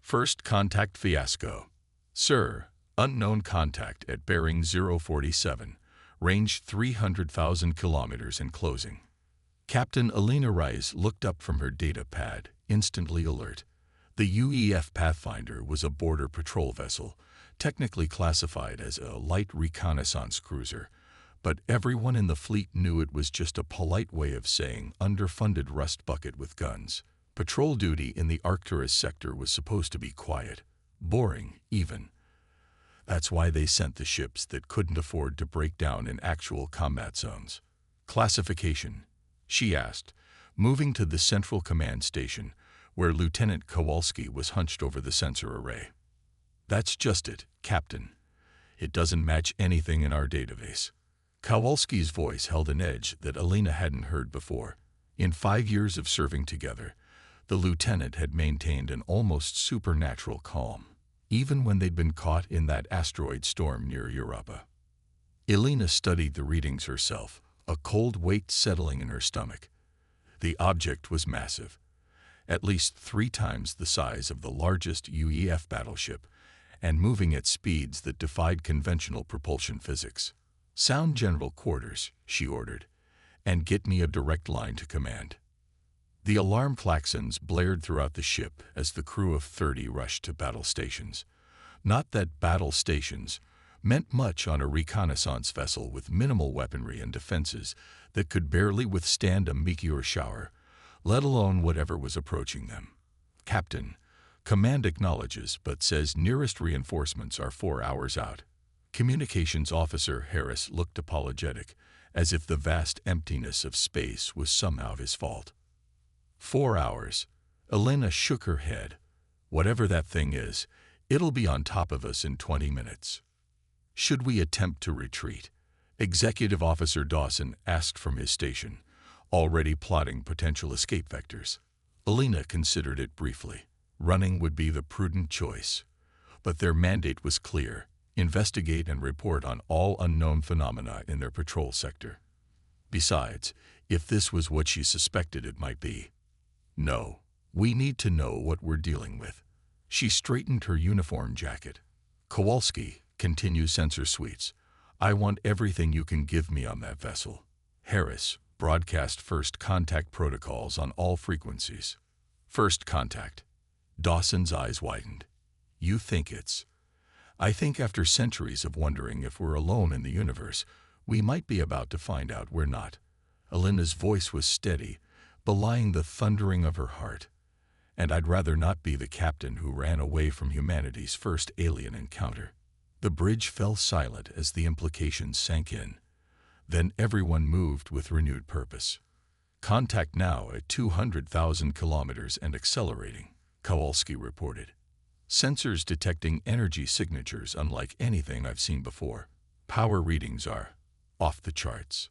First contact fiasco. Sir, unknown contact at bearing 047, range 300,000 kilometers and closing. Captain Alina Rice looked up from her data pad, instantly alert. The UEF Pathfinder was a border patrol vessel, technically classified as a light reconnaissance cruiser, but everyone in the fleet knew it was just a polite way of saying underfunded rust bucket with guns. Patrol duty in the Arcturus sector was supposed to be quiet, boring even. That's why they sent the ships that couldn't afford to break down in actual combat zones. Classification, she asked, moving to the Central Command Station, where Lieutenant Kowalski was hunched over the sensor array. That's just it, Captain. It doesn't match anything in our database. Kowalski's voice held an edge that Alina hadn't heard before. In 5 years of serving together, the lieutenant had maintained an almost supernatural calm, even when they'd been caught in that asteroid storm near Europa. Alina studied the readings herself, a cold weight settling in her stomach. The object was massive, at least 3 times the size of the largest UEF battleship, and moving at speeds that defied conventional propulsion physics. "Sound general quarters," she ordered, "and get me a direct line to command." The alarm klaxons blared throughout the ship as the crew of 30 rushed to battle stations. Not that battle stations meant much on a reconnaissance vessel with minimal weaponry and defenses that could barely withstand a meteor shower, let alone whatever was approaching them. "Captain, command acknowledges but says nearest reinforcements are 4 hours out." Communications Officer Harris looked apologetic, as if the vast emptiness of space was somehow his fault. 4 hours. Alina shook her head. "Whatever that thing is, it'll be on top of us in 20 minutes. "Should we attempt to retreat?" Executive Officer Dawson asked from his station, already plotting potential escape vectors. Alina considered it briefly. Running would be the prudent choice. But their mandate was clear: investigate and report on all unknown phenomena in their patrol sector. Besides, if this was what she suspected it might be. "No, we need to know what we're dealing with." She straightened her uniform jacket. "Kowalski, continue sensor suites. I want everything you can give me on that vessel." Harris, broadcast first contact protocols on all frequencies. "First contact." Dawson's eyes widened. "You think it's..." "I think after centuries of wondering if we're alone in the universe, we might be about to find out we're not." Alina's voice was steady, belying the thundering of her heart. "And I'd rather not be the captain who ran away from humanity's first alien encounter." The bridge fell silent as the implications sank in. Then everyone moved with renewed purpose. "Contact now at 200,000 kilometers and accelerating," Kowalski reported. "Sensors detecting energy signatures unlike anything I've seen before. Power readings are off the charts."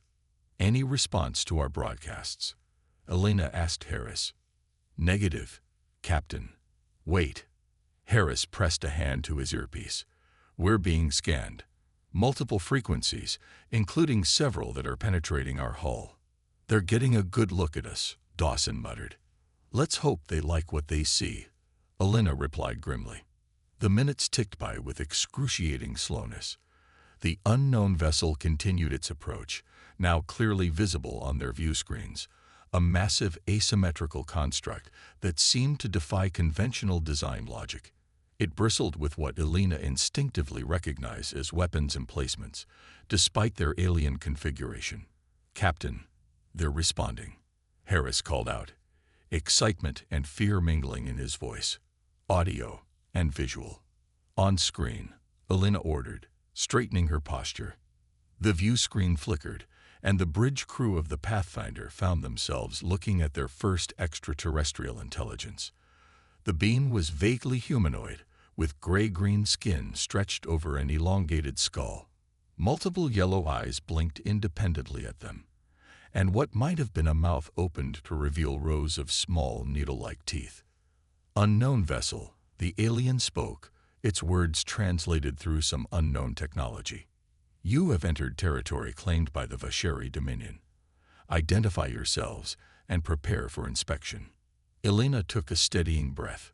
"Any response to our broadcasts?" Alina asked Harris. "Negative, Captain." "Wait." Harris pressed a hand to his earpiece. "We're being scanned. Multiple frequencies, including several that are penetrating our hull." "They're getting a good look at us," Dawson muttered. "Let's hope they like what they see," Alina replied grimly. The minutes ticked by with excruciating slowness. The unknown vessel continued its approach, now clearly visible on their view screens, a massive asymmetrical construct that seemed to defy conventional design logic. It bristled with what Alina instinctively recognized as weapons emplacements, despite their alien configuration. "Captain, they're responding," Harris called out, excitement and fear mingling in his voice. "Audio and visual." "On screen," Alina ordered, straightening her posture. The view screen flickered, and the bridge crew of the Pathfinder found themselves looking at their first extraterrestrial intelligence. The being was vaguely humanoid, with gray-green skin stretched over an elongated skull. Multiple yellow eyes blinked independently at them, and what might have been a mouth opened to reveal rows of small, needle-like teeth. "Unknown vessel," the alien spoke, its words translated through some unknown technology. "You have entered territory claimed by the Vasheri Dominion. Identify yourselves and prepare for inspection." Alina took a steadying breath.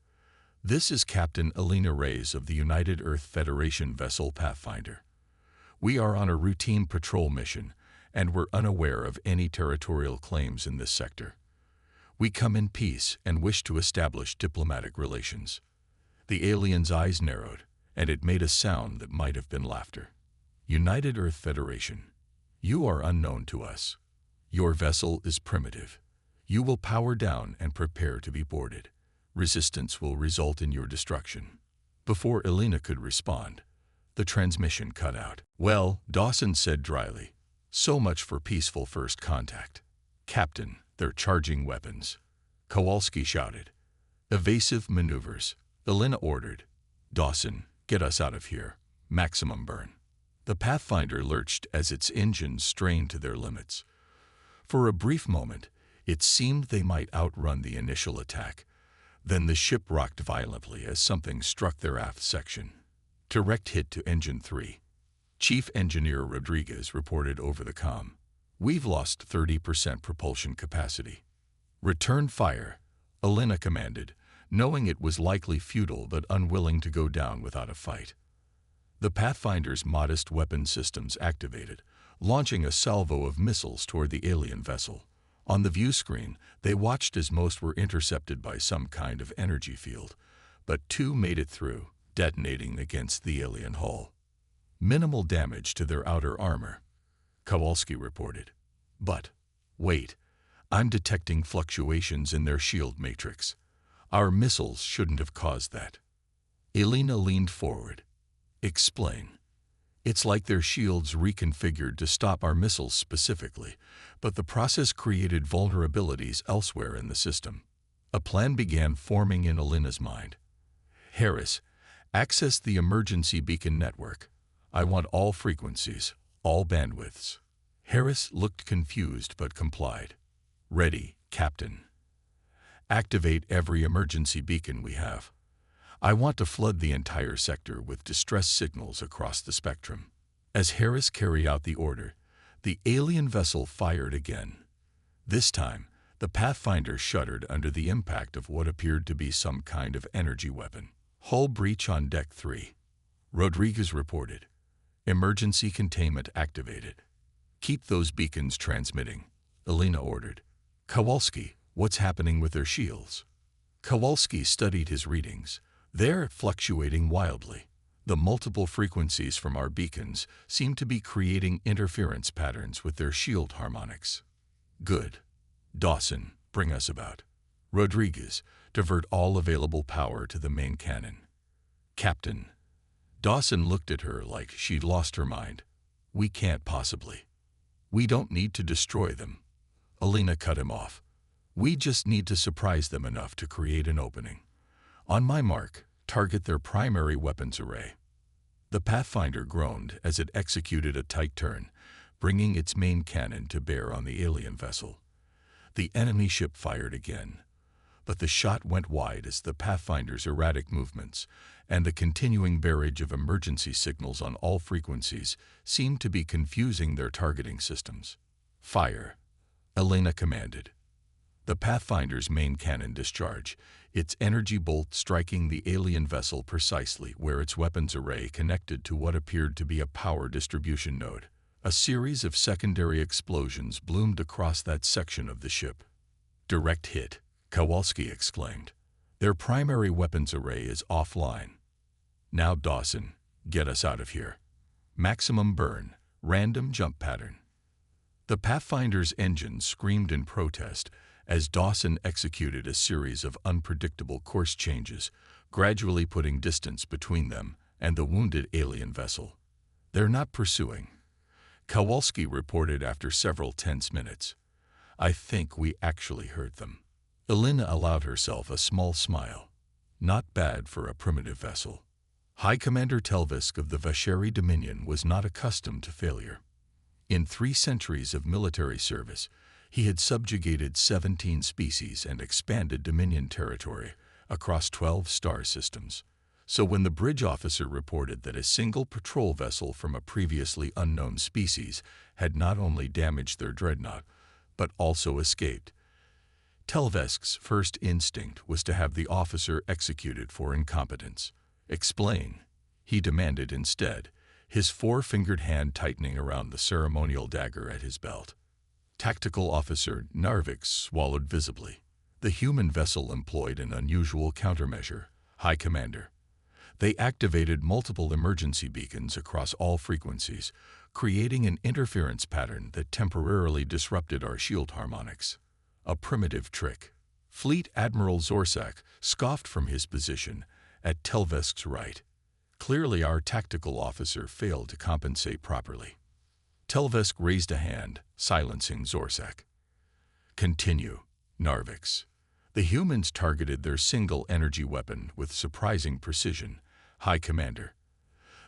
This is Captain Alina Reyes of the United Earth Federation vessel Pathfinder. We are on a routine patrol mission, and we're unaware of any territorial claims in this sector. We come in peace and wish to establish diplomatic relations. The alien's eyes narrowed, and it made a sound that might have been laughter. United Earth Federation, you are unknown to us. Your vessel is primitive. You will power down and prepare to be boarded. Resistance will result in your destruction. Before Alina could respond, the transmission cut out. Well, Dawson said dryly, so much for peaceful first contact. Captain, they're charging weapons. Kowalski shouted. Evasive maneuvers. Alina ordered. Dawson, get us out of here. Maximum burn. The Pathfinder lurched as its engines strained to their limits. For a brief moment, it seemed they might outrun the initial attack. Then the ship rocked violently as something struck their aft section. Direct hit to Engine 3. Chief Engineer Rodriguez reported over the comm. We've lost 30% propulsion capacity. Return fire, Alina commanded, knowing it was likely futile but unwilling to go down without a fight. The Pathfinder's modest weapon systems activated, launching a salvo of missiles toward the alien vessel. On the view screen, they watched as most were intercepted by some kind of energy field, but 2 made it through, detonating against the alien hull. Minimal damage to their outer armor, Kowalski reported. But, wait, I'm detecting fluctuations in their shield matrix. Our missiles shouldn't have caused that. Alina leaned forward. Explain. It's like their shields reconfigured to stop our missiles specifically, but the process created vulnerabilities elsewhere in the system. A plan began forming in Alina's mind. Harris, access the emergency beacon network. I want all frequencies, all bandwidths. Harris looked confused but complied. Ready, Captain. Activate every emergency beacon we have. I want to flood the entire sector with distress signals across the spectrum. As Harris carried out the order, the alien vessel fired again. This time, the Pathfinder shuddered under the impact of what appeared to be some kind of energy weapon. Hull breach on Deck 3. Rodriguez reported. Emergency containment activated. Keep those beacons transmitting, Alina ordered. Kowalski, what's happening with their shields? Kowalski studied his readings. They're fluctuating wildly. The multiple frequencies from our beacons seem to be creating interference patterns with their shield harmonics. Good. Dawson, bring us about. Rodriguez, divert all available power to the main cannon. Captain. Dawson looked at her like she'd lost her mind. We can't possibly. We don't need to destroy them. Alina cut him off. We just need to surprise them enough to create an opening. On my mark, target their primary weapons array. The Pathfinder groaned as it executed a tight turn, bringing its main cannon to bear on the alien vessel. The enemy ship fired again, but the shot went wide as the Pathfinder's erratic movements and the continuing barrage of emergency signals on all frequencies seemed to be confusing their targeting systems. Fire, Alina commanded. The Pathfinder's main cannon discharged, its energy bolt striking the alien vessel precisely where its weapons array connected to what appeared to be a power distribution node. A series of secondary explosions bloomed across that section of the ship. Direct hit, Kowalski exclaimed. Their primary weapons array is offline. Now Dawson, get us out of here. Maximum burn, random jump pattern. The Pathfinder's engine screamed in protest as Dawson executed a series of unpredictable course changes, gradually putting distance between them and the wounded alien vessel. They're not pursuing, Kowalski reported after several tense minutes. I think we actually hurt them. Alina allowed herself a small smile. Not bad for a primitive vessel. High Commander Telvisk of the Vasheri Dominion was not accustomed to failure. In 3 centuries of military service, he had subjugated 17 species and expanded Dominion territory across 12 star systems. So when the bridge officer reported that a single patrol vessel from a previously unknown species had not only damaged their dreadnought, but also escaped, Telvesk's first instinct was to have the officer executed for incompetence. "Explain," he demanded instead, his four-fingered hand tightening around the ceremonial dagger at his belt. Tactical Officer Narvik swallowed visibly. The human vessel employed an unusual countermeasure, High Commander. They activated multiple emergency beacons across all frequencies, creating an interference pattern that temporarily disrupted our shield harmonics. A primitive trick. Fleet Admiral Zorsak scoffed from his position at Telvesk's right. Clearly our tactical officer failed to compensate properly. Telvesk raised a hand, silencing Zorsak. "Continue, Narvik." The humans targeted their single energy weapon with surprising precision, High Commander.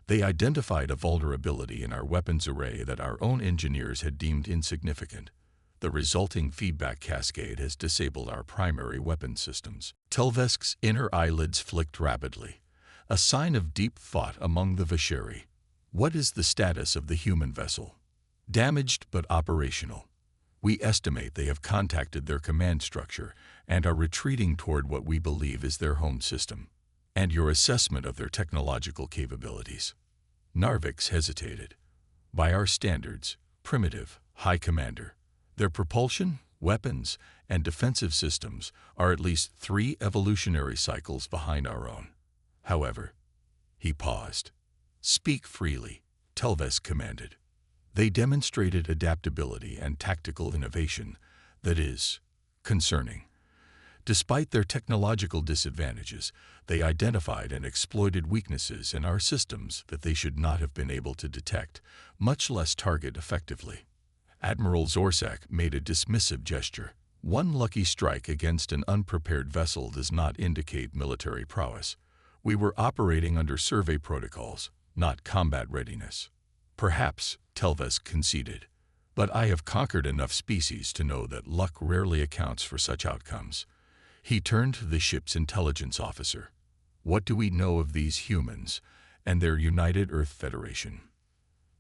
They identified a vulnerability in our weapons array that our own engineers had deemed insignificant. The resulting feedback cascade has disabled our primary weapon systems. Telvesk's inner eyelids flicked rapidly, a sign of deep thought among the Vasheri. "What is the status of the human vessel?" "Damaged but operational. We estimate they have contacted their command structure and are retreating toward what we believe is their home system." "And your assessment of their technological capabilities?" Narvik hesitated. "By our standards, primitive, High Commander. Their propulsion, weapons, and defensive systems are at least 3 evolutionary cycles behind our own. However," he paused. "Speak freely," Telvesk commanded. "They demonstrated adaptability and tactical innovation that is concerning. Despite their technological disadvantages, they identified and exploited weaknesses in our systems that they should not have been able to detect, much less target effectively." Admiral Zorsak made a dismissive gesture. "One lucky strike against an unprepared vessel does not indicate military prowess. We were operating under survey protocols, not combat readiness." "Perhaps," Telvesk conceded, "but I have conquered enough species to know that luck rarely accounts for such outcomes." He turned to the ship's intelligence officer. "What do we know of these humans and their United Earth Federation?"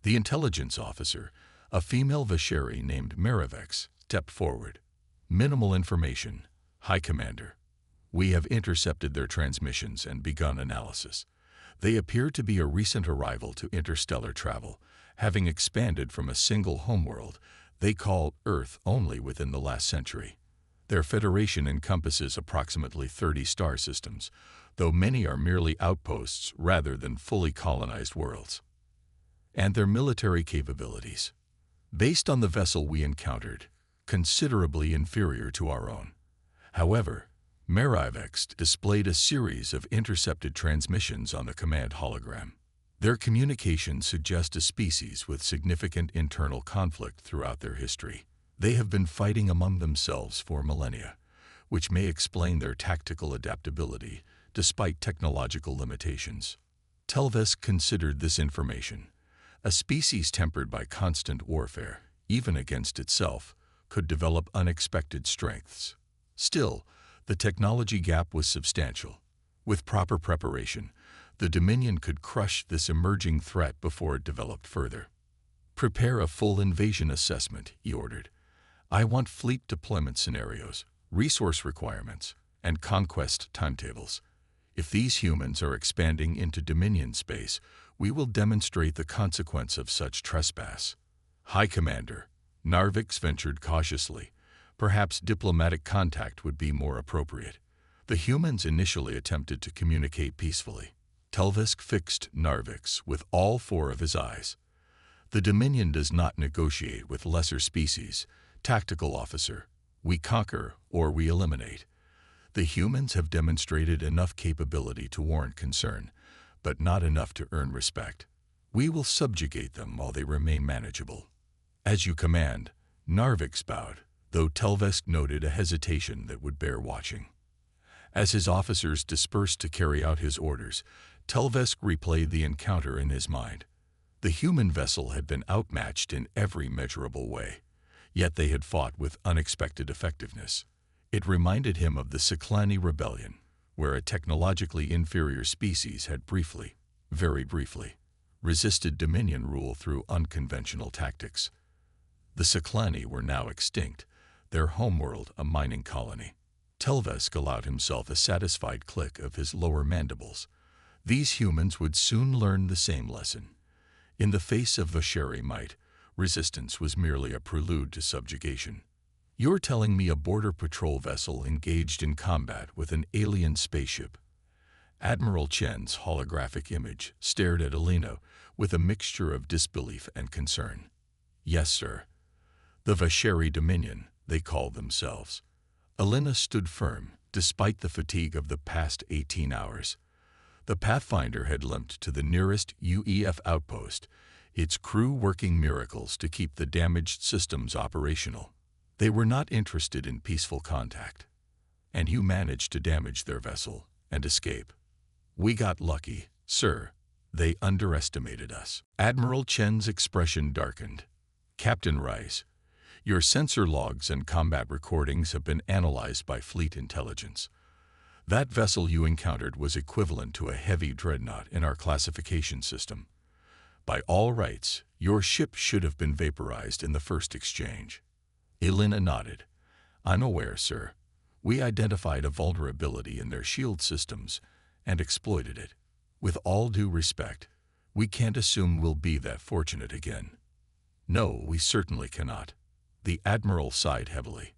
The intelligence officer, a female Vasheri named Maravex, stepped forward. "Minimal information, High Commander. We have intercepted their transmissions and begun analysis. They appear to be a recent arrival to interstellar travel, having expanded from a single homeworld they call Earth only within the last century. Their federation encompasses approximately 30 star systems, though many are merely outposts rather than fully colonized worlds. And their military capabilities, based on the vessel we encountered, considerably inferior to our own. However, Maravex displayed a series of intercepted transmissions on the command hologram. Their communications suggest a species with significant internal conflict throughout their history. They have been fighting among themselves for millennia, which may explain their tactical adaptability despite technological limitations." Telvesk considered this information. A species tempered by constant warfare, even against itself, could develop unexpected strengths. Still, the technology gap was substantial. With proper preparation, the Dominion could crush this emerging threat before it developed further. "Prepare a full invasion assessment," he ordered. "I want fleet deployment scenarios, resource requirements, and conquest timetables. If these humans are expanding into Dominion space, we will demonstrate the consequence of such trespass." "High Commander," Narvik ventured cautiously. "Perhaps diplomatic contact would be more appropriate." The humans initially attempted to communicate peacefully. Telvesk fixed Narvik with all 4 of his eyes. "The Dominion does not negotiate with lesser species, Tactical Officer. We conquer or we eliminate. The humans have demonstrated enough capability to warrant concern, but not enough to earn respect. We will subjugate them while they remain manageable." "As you command," Narvik bowed, though Telvesk noted a hesitation that would bear watching. As his officers dispersed to carry out his orders, Telvesk replayed the encounter in his mind. The human vessel had been outmatched in every measurable way, yet they had fought with unexpected effectiveness. It reminded him of the Cyclani Rebellion, where a technologically inferior species had briefly, very briefly, resisted Dominion rule through unconventional tactics. The Cyclani were now extinct, their homeworld a mining colony. Telvesk allowed himself a satisfied click of his lower mandibles. These humans would soon learn the same lesson. In the face of Vasheri might, resistance was merely a prelude to subjugation. You're telling me a border patrol vessel engaged in combat with an alien spaceship? Admiral Chen's holographic image stared at Alina with a mixture of disbelief and concern. Yes, sir. The Vasheri Dominion, they called themselves. Alina stood firm, despite the fatigue of the past 18 hours. The Pathfinder had limped to the nearest UEF outpost, its crew working miracles to keep the damaged systems operational. They were not interested in peaceful contact. And you managed to damage their vessel and escape. We got lucky, sir. They underestimated us. Admiral Chen's expression darkened. Captain Rice, your sensor logs and combat recordings have been analyzed by fleet intelligence. That vessel you encountered was equivalent to a heavy dreadnought in our classification system. By all rights, your ship should have been vaporized in the first exchange. Elena nodded. I'm aware, sir. We identified a vulnerability in their shield systems and exploited it. With all due respect, we can't assume we'll be that fortunate again. No, we certainly cannot. The Admiral sighed heavily.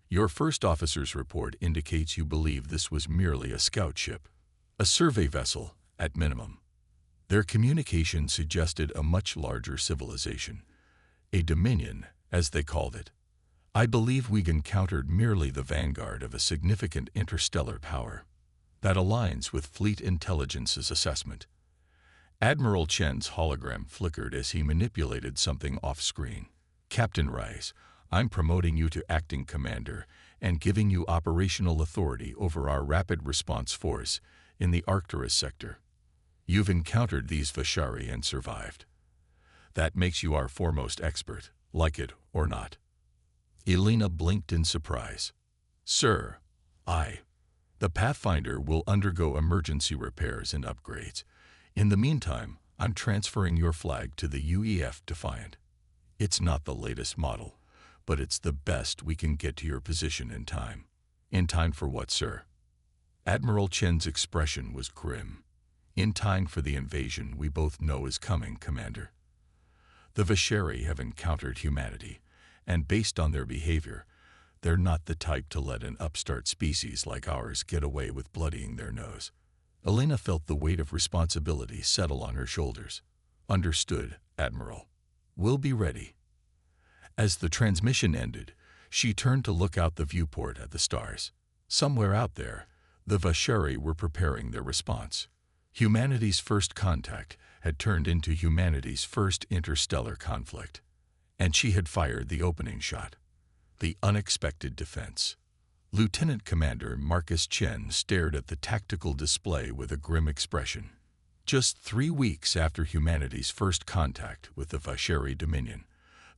Your first officer's report indicates you believe this was merely a scout ship, a survey vessel, at minimum. Their communication suggested a much larger civilization, a dominion, as they called it. I believe we encountered merely the vanguard of a significant interstellar power. That aligns with Fleet Intelligence's assessment. Admiral Chen's hologram flickered as he manipulated something off-screen. Captain Rice, I'm promoting you to acting commander and giving you operational authority over our rapid response force in the Arcturus sector. You've encountered these Vashari and survived. That makes you our foremost expert, like it or not. Elena blinked in surprise. Sir, the Pathfinder will undergo emergency repairs and upgrades. In the meantime, I'm transferring your flag to the UEF Defiant. It's not the latest model, but it's the best we can get to your position in time. In time for what, sir? Admiral Chen's expression was grim. In time for the invasion we both know is coming, Commander. The Vasheri have encountered humanity, and based on their behavior, they're not the type to let an upstart species like ours get away with bloodying their nose. Elena felt the weight of responsibility settle on her shoulders. Understood, Admiral. We'll be ready. As the transmission ended, she turned to look out the viewport at the stars. Somewhere out there, the Vasheri were preparing their response. Humanity's first contact had turned into humanity's first interstellar conflict, and she had fired the opening shot. The unexpected defense. Lieutenant Commander Marcus Chen stared at the tactical display with a grim expression. Just 3 weeks after humanity's first contact with the Vasheri Dominion,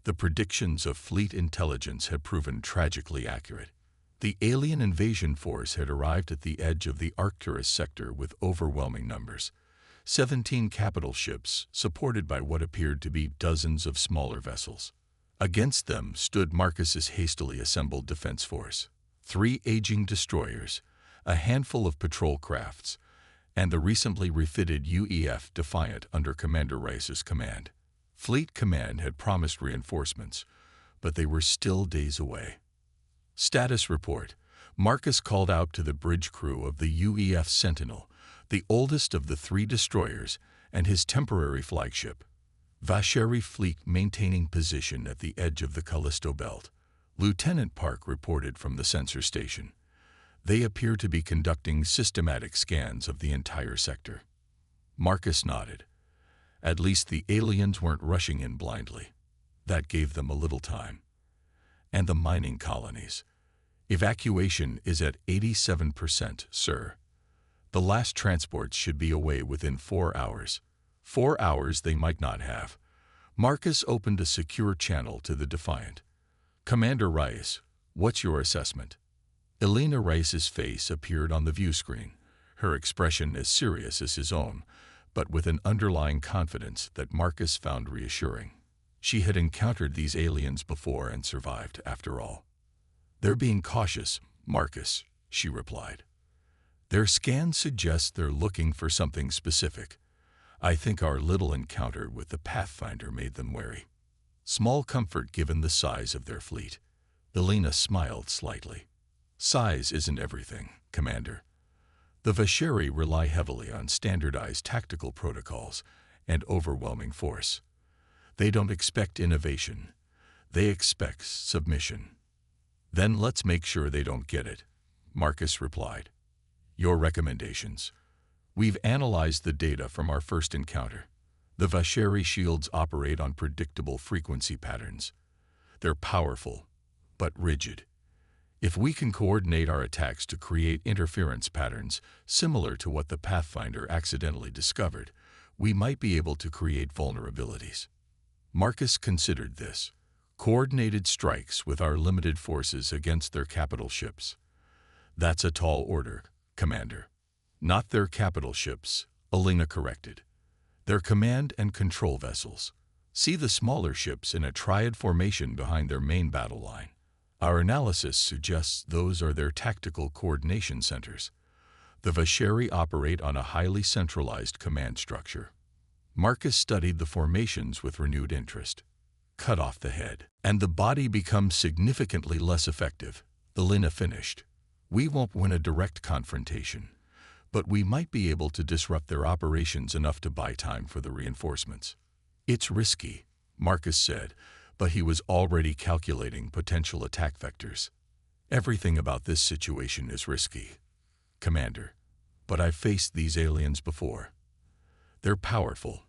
the predictions of fleet intelligence had proven tragically accurate. The alien invasion force had arrived at the edge of the Arcturus sector with overwhelming numbers. 17 capital ships, supported by what appeared to be dozens of smaller vessels. Against them stood Marcus's hastily assembled defense force. 3 aging destroyers, a handful of patrol crafts, and the recently refitted UEF Defiant under Commander Rice's command. Fleet Command had promised reinforcements, but they were still days away. Status report. Marcus called out to the bridge crew of the UEF Sentinel, the oldest of the 3 destroyers, and his temporary flagship. Vasheri fleet maintaining position at the edge of the Callisto Belt. Lieutenant Park reported from the sensor station. They appear to be conducting systematic scans of the entire sector. Marcus nodded. At least the aliens weren't rushing in blindly. That gave them a little time. And the mining colonies. Evacuation is at 87%, sir. The last transports should be away within 4 hours. 4 hours they might not have. Marcus opened a secure channel to the Defiant. Commander Rice, what's your assessment? Elena Rice's face appeared on the view screen, her expression as serious as his own, but with an underlying confidence that Marcus found reassuring. She had encountered these aliens before and survived, after all. "They're being cautious, Marcus," she replied. "Their scan suggests they're looking for something specific. I think our little encounter with the Pathfinder made them wary. Small comfort given the size of their fleet." Elena smiled slightly. "Size isn't everything, Commander. The Vasheri rely heavily on standardized tactical protocols and overwhelming force. They don't expect innovation. They expect submission." "Then let's make sure they don't get it," Marcus replied. "Your recommendations." "We've analyzed the data from our first encounter. The Vasheri shields operate on predictable frequency patterns. They're powerful, but rigid. If we can coordinate our attacks to create interference patterns similar to what the Pathfinder accidentally discovered, we might be able to create vulnerabilities." Marcus considered this. Coordinated strikes with our limited forces against their capital ships. "That's a tall order, Commander." "Not their capital ships," Elena corrected. "Their command and control vessels. See the smaller ships in a triad formation behind their main battle line. Our analysis suggests those are their tactical coordination centers. The Vasheri operate on a highly centralized command structure." Marcus studied the formations with renewed interest. "Cut off the head, and the body becomes significantly less effective," Elena finished. "We won't win a direct confrontation, but we might be able to disrupt their operations enough to buy time for the reinforcements." "It's risky," Marcus said, but he was already calculating potential attack vectors. "Everything about this situation is risky, Commander, but I've faced these aliens before. They're powerful,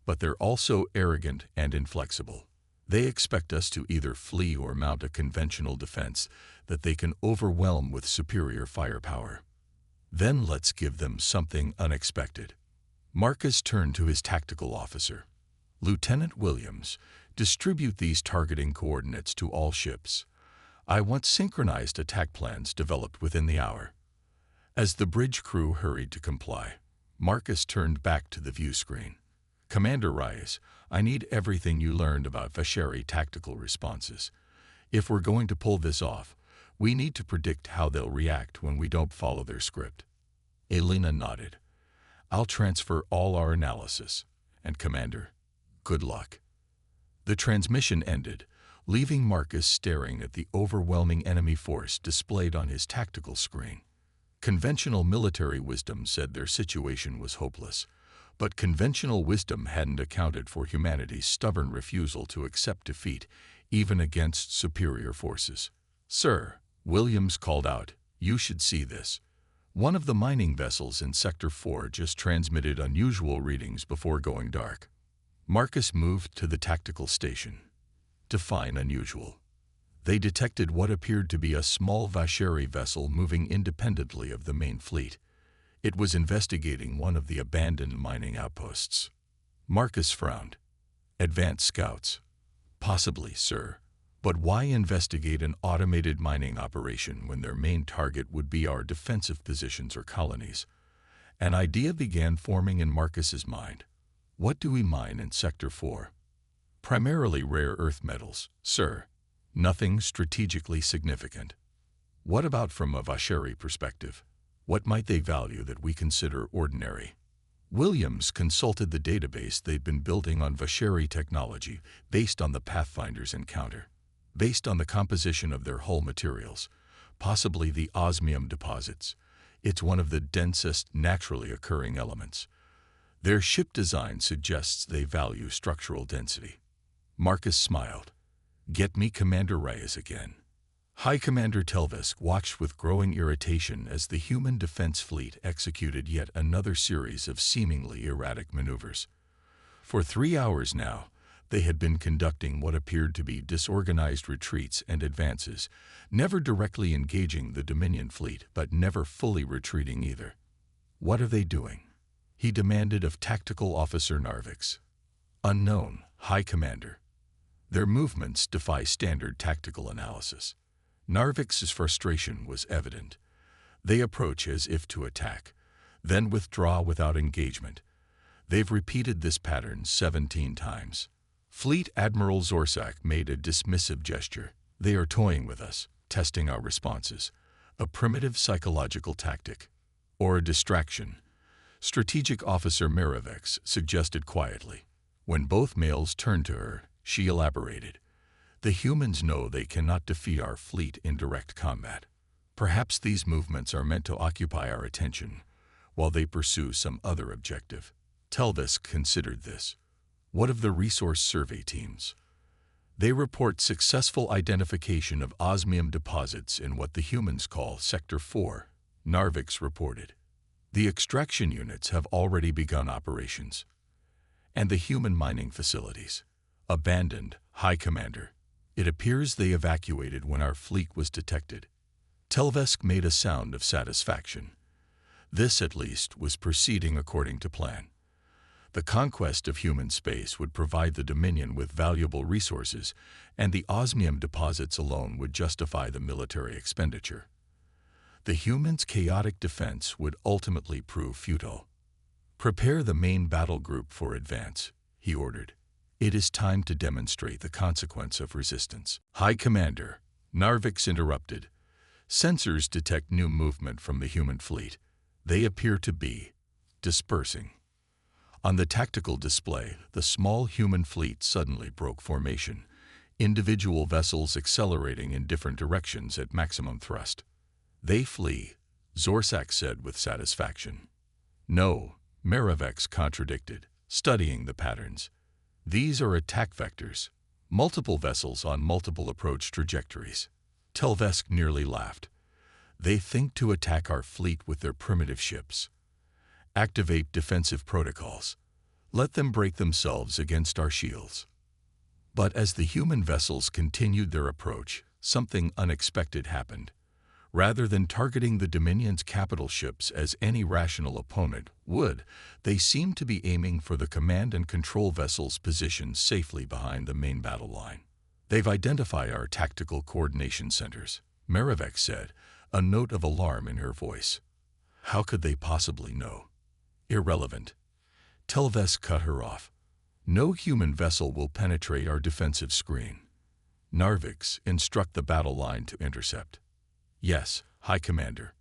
but they're also arrogant and inflexible. They expect us to either flee or mount a conventional defense that they can overwhelm with superior firepower. Then let's give them something unexpected." Marcus turned to his tactical officer. "Lieutenant Williams, distribute these targeting coordinates to all ships. I want synchronized attack plans developed within the hour." As the bridge crew hurried to comply, Marcus turned back to the view screen. "Commander Reyes, I need everything you learned about Vasheri tactical responses. If we're going to pull this off, we need to predict how they'll react when we don't follow their script." Elena nodded. "I'll transfer all our analysis. And Commander, good luck." The transmission ended, leaving Marcus staring at the overwhelming enemy force displayed on his tactical screen. Conventional military wisdom said their situation was hopeless, but conventional wisdom hadn't accounted for humanity's stubborn refusal to accept defeat, even against superior forces. "Sir," Williams called out, "you should see this. One of the mining vessels in Sector 4 just transmitted unusual readings before going dark." Marcus moved to the tactical station. "Define unusual." They detected what appeared to be a small Vasheri vessel moving independently of the main fleet. It was investigating one of the abandoned mining outposts. Marcus frowned. "Advanced scouts?" "Possibly, sir. But why investigate an automated mining operation when their main target would be our defensive positions or colonies?" An idea began forming in Marcus's mind. "What do we mine in Sector 4? "Primarily rare earth metals, sir. Nothing strategically significant." "What about from a Vasheri perspective? What might they value that we consider ordinary?" Williams consulted the database they'd been building on Vasheri technology based on the Pathfinder's encounter. Based on the composition of their hull materials, possibly the osmium deposits. It's one of the densest naturally occurring elements. Their ship design suggests they value structural density. Marcus smiled. "Get me Commander Reyes again." High Commander Telvisk watched with growing irritation as the human defense fleet executed yet another series of seemingly erratic maneuvers. For 3 hours now, they had been conducting what appeared to be disorganized retreats and advances, never directly engaging the Dominion fleet but never fully retreating either. "What are they doing?" he demanded of Tactical Officer Narvix. "Unknown, High Commander. Their movements defy standard tactical analysis." Narvix's frustration was evident. "They approach as if to attack, then withdraw without engagement. They've repeated this pattern 17 times. Fleet Admiral Zorsak made a dismissive gesture. "They are toying with us, testing our responses, a primitive psychological tactic, or a distraction, Strategic Officer Miravex suggested quietly. When both males turned to her, she elaborated. The humans know they cannot defeat our fleet in direct combat. Perhaps these movements are meant to occupy our attention, while they pursue some other objective. Telvesk considered this. What of the resource survey teams? They report successful identification of osmium deposits in what the humans call Sector 4, Narvix reported. The extraction units have already begun operations. And the human mining facilities? Abandoned, High Commander. It appears they evacuated when our fleet was detected. Telvesk made a sound of satisfaction. This, at least, was proceeding according to plan. The conquest of human space would provide the Dominion with valuable resources, and the osmium deposits alone would justify the military expenditure. The humans' chaotic defense would ultimately prove futile. Prepare the main battle group for advance, he ordered. It is time to demonstrate the consequence of resistance. High Commander, Narvix interrupted. Sensors detect new movement from the human fleet. They appear to be dispersing. On the tactical display, the small human fleet suddenly broke formation, individual vessels accelerating in different directions at maximum thrust. They flee, Zorsak said with satisfaction. No, Miravex contradicted, studying the patterns. These are attack vectors, multiple vessels on multiple approach trajectories. Telvesk nearly laughed. They think to attack our fleet with their primitive ships. Activate defensive protocols. Let them break themselves against our shields. But as the human vessels continued their approach, something unexpected happened. Rather than targeting the Dominion's capital ships as any rational opponent would, they seemed to be aiming for the command and control vessels positioned safely behind the main battle line. They've identified our tactical coordination centers, Miravex said, a note of alarm in her voice. How could they possibly know? Irrelevant. Telvesk cut her off. No human vessel will penetrate our defensive screen. Narvix, instruct the battle line to intercept. Yes, High Commander.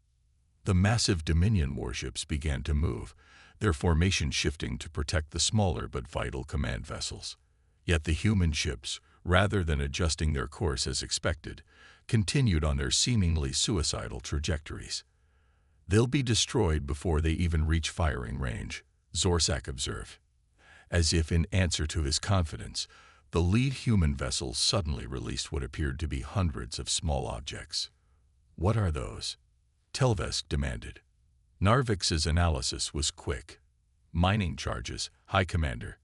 The massive Dominion warships began to move, their formation shifting to protect the smaller but vital command vessels. Yet the human ships, rather than adjusting their course as expected, continued on their seemingly suicidal trajectories. They'll be destroyed before they even reach firing range, Zorsak observed. As if in answer to his confidence, the lead human vessels suddenly released what appeared to be hundreds of small objects. What are those? Telvesk demanded. Narvix's analysis was quick. Mining charges, High Commander.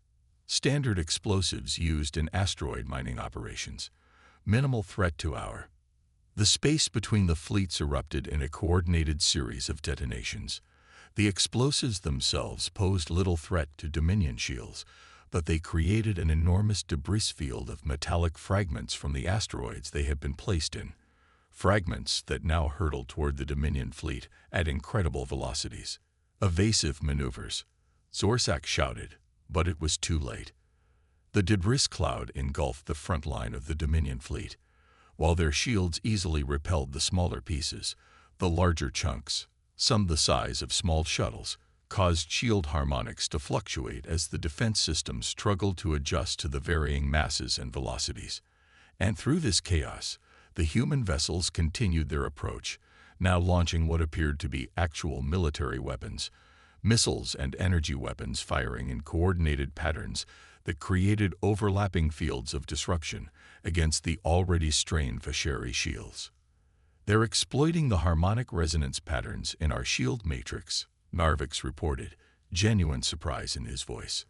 Standard explosives used in asteroid mining operations. Minimal threat to our. The space between the fleets erupted in a coordinated series of detonations. The explosives themselves posed little threat to Dominion shields, but they created an enormous debris field of metallic fragments from the asteroids they had been placed in. Fragments that now hurtled toward the Dominion fleet at incredible velocities. Evasive maneuvers, Zorsak shouted, but it was too late. The debris cloud engulfed the front line of the Dominion fleet. While their shields easily repelled the smaller pieces, the larger chunks, some the size of small shuttles, caused shield harmonics to fluctuate as the defense systems struggled to adjust to the varying masses and velocities. And through this chaos, the human vessels continued their approach, now launching what appeared to be actual military weapons, missiles and energy weapons firing in coordinated patterns that created overlapping fields of disruption against the already strained Vasheri shields. They're exploiting the harmonic resonance patterns in our shield matrix, Narvix reported, genuine surprise in his voice.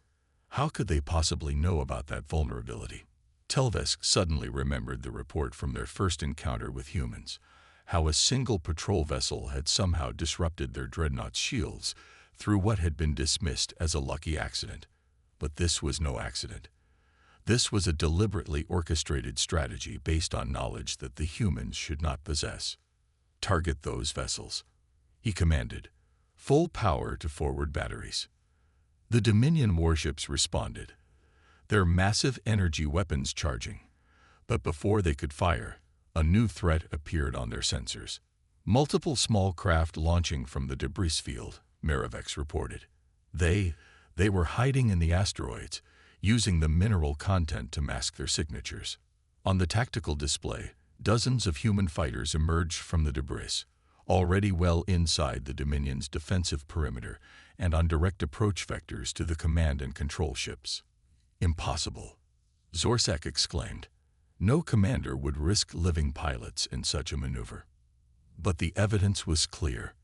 How could they possibly know about that vulnerability? Telvesk suddenly remembered the report from their first encounter with humans, how a single patrol vessel had somehow disrupted their dreadnought's shields through what had been dismissed as a lucky accident. But this was no accident. This was a deliberately orchestrated strategy based on knowledge that the humans should not possess. Target those vessels, he commanded. Full power to forward batteries. The Dominion warships responded, their massive energy weapons charging. But before they could fire, A new threat appeared on their sensors. Multiple small craft launching from the debris field, Marivex reported. They were hiding in the asteroids, using the mineral content to mask their signatures. On the tactical display, dozens of human fighters emerged from the debris, already well inside the Dominion's defensive perimeter and on direct approach vectors to the command and control ships. Impossible, Zorsak exclaimed. No commander would risk living pilots in such a maneuver. But the evidence was clear.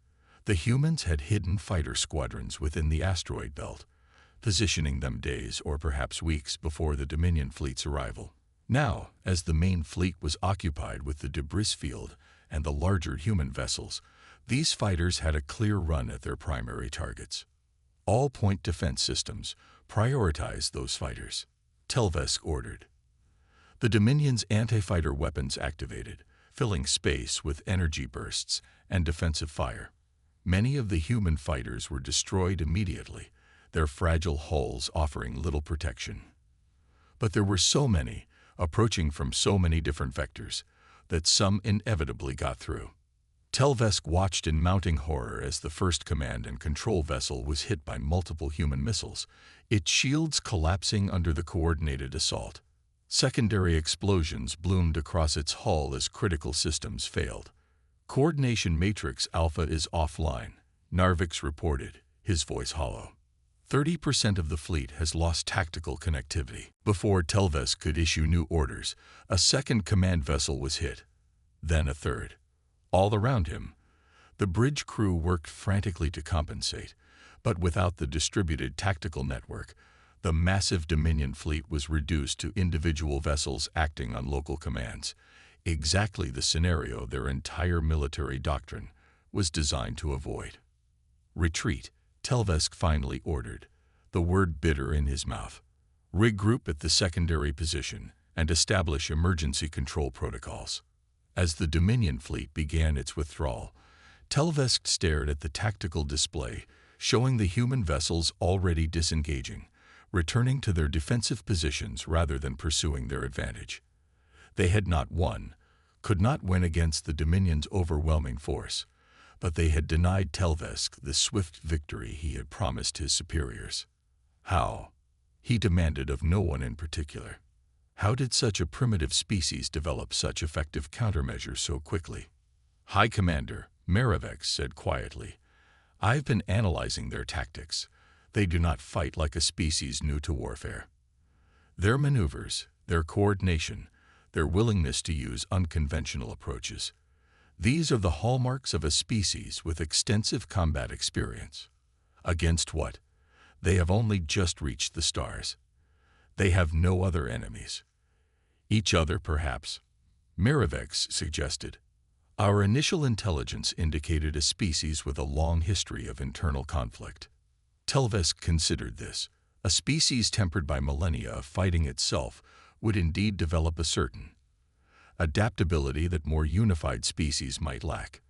The humans had hidden fighter squadrons within the asteroid belt, positioning them days or perhaps weeks before the Dominion fleet's arrival. Now, as the main fleet was occupied with the debris field and the larger human vessels, these fighters had a clear run at their primary targets. All point defense systems prioritized those fighters, Telvesk ordered. The Dominion's anti-fighter weapons activated, filling space with energy bursts and defensive fire. Many of the human fighters were destroyed immediately, their fragile hulls offering little protection. But there were so many, approaching from so many different vectors, that some inevitably got through. Telvesk watched in mounting horror as the first command and control vessel was hit by multiple human missiles, its shields collapsing under the coordinated assault. Secondary explosions bloomed across its hull as critical systems failed. Coordination Matrix Alpha is offline, Narvix reported, his voice hollow. 30% of the fleet has lost tactical connectivity. Before Telvesk could issue new orders, a second command vessel was hit, then a third. All around him, the bridge crew worked frantically to compensate, but without the distributed tactical network, the massive Dominion fleet was reduced to individual vessels acting on local commands, exactly the scenario their entire military doctrine was designed to avoid. Retreat, Telvesk finally ordered, the word bitter in his mouth. Regroup at the secondary position and establish emergency control protocols. As the Dominion fleet began its withdrawal, Telvesk stared at the tactical display, showing the human vessels already disengaging, returning to their defensive positions rather than pursuing their advantage. They had not won, could not win against the Dominion's overwhelming force, but they had denied Telvesk the swift victory he had promised his superiors. How? He demanded of no one in particular. How did such a primitive species develop such effective countermeasures so quickly? High Commander, Marivex said quietly, I've been analyzing their tactics. They do not fight like a species new to warfare. Their maneuvers, their coordination, their willingness to use unconventional approaches, these are the hallmarks of a species with extensive combat experience. Against what? They have only just reached the stars. They have no other enemies. Each other, perhaps, Marivex suggested. Our initial intelligence indicated a species with a long history of internal conflict. Telvesk considered this. A species tempered by millennia of fighting itself would indeed develop a certain adaptability that more unified species might lack.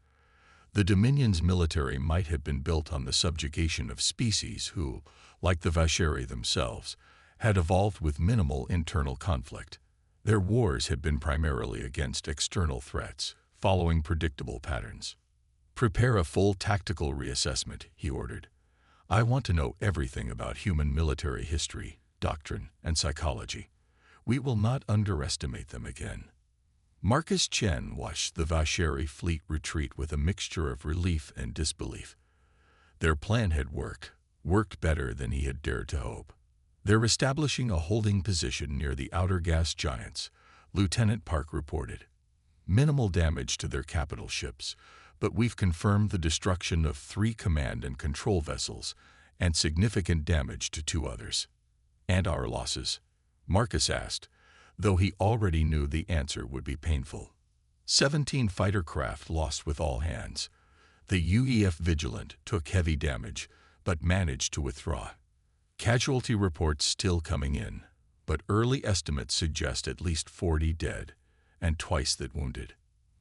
The Dominion's military might have been built on the subjugation of species who, like the Vasheri themselves, had evolved with minimal internal conflict. Their wars had been primarily against external threats, following predictable patterns. Prepare a full tactical reassessment, he ordered. I want to know everything about human military history, doctrine, and psychology. We will not underestimate them again. Marcus Chen watched the Vasheri fleet retreat with a mixture of relief and disbelief. Their plan had worked better than he had dared to hope. They're establishing a holding position near the outer gas giants, Lieutenant Park reported. Minimal damage to their capital ships, but we've confirmed the destruction of 3 command and control vessels and significant damage to 2 others. And our losses? Marcus asked, though he already knew the answer would be painful. 17 fighter craft lost with all hands. The UEF Vigilant took heavy damage, but managed to withdraw. Casualty reports still coming in, but early estimates suggest at least 40 dead, and twice that wounded.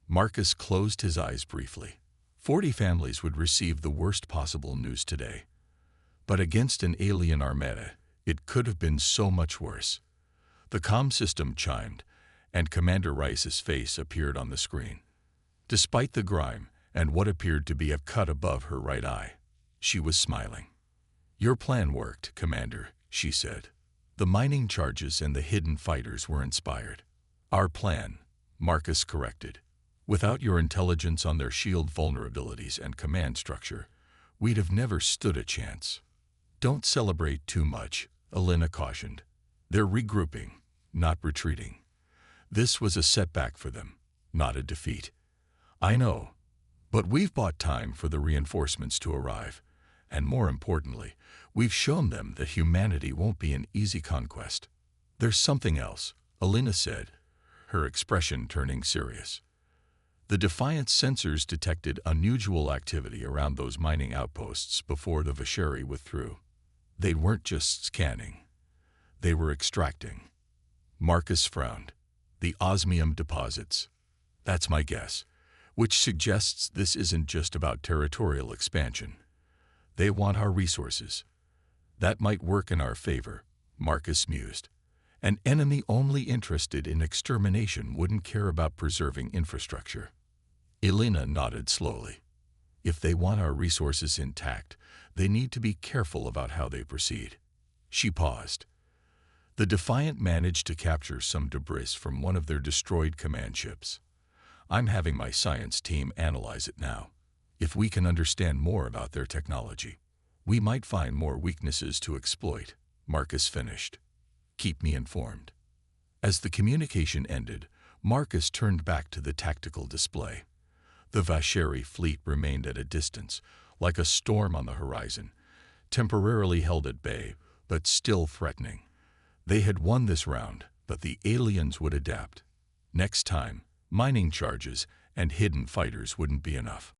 Marcus closed his eyes briefly. 40 families would receive the worst possible news today. But against an alien armada, it could have been so much worse. The comm system chimed, and Commander Rice's face appeared on the screen. Despite the grime and what appeared to be a cut above her right eye, she was smiling. "Your plan worked, Commander," she said. "The mining charges and the hidden fighters were inspired." "Our plan," Marcus corrected. "Without your intelligence on their shield vulnerabilities and command structure, we'd have never stood a chance." "Don't celebrate too much," Elena cautioned. "They're regrouping, not retreating. This was a setback for them, not a defeat." "I know, but we've bought time for the reinforcements to arrive, and more importantly, we've shown them that humanity won't be an easy conquest." "There's something else," Elena said, her expression turning serious. "The Defiance sensors detected unusual activity around those mining outposts before the Vasheri withdrew. They weren't just scanning. They were extracting." Marcus frowned. "The osmium deposits. That's my guess, which suggests this isn't just about territorial expansion. They want our resources." "That might work in our favor," Marcus mused. "An enemy only interested in extermination wouldn't care about preserving infrastructure." Elena nodded slowly. "If they want our resources intact, they need to be careful about how they proceed." She paused. "The Defiant managed to capture some debris from one of their destroyed command ships. I'm having my science team analyze it now. If we can understand more about their technology, we might find more weaknesses to exploit," Marcus finished. "Keep me informed." As the communication ended, Marcus turned back to the tactical display. The Vasheri fleet remained at a distance, like a storm on the horizon, temporarily held at bay, but still threatening. They had won this round, but the aliens would adapt. Next time, mining charges and hidden fighters wouldn't be enough.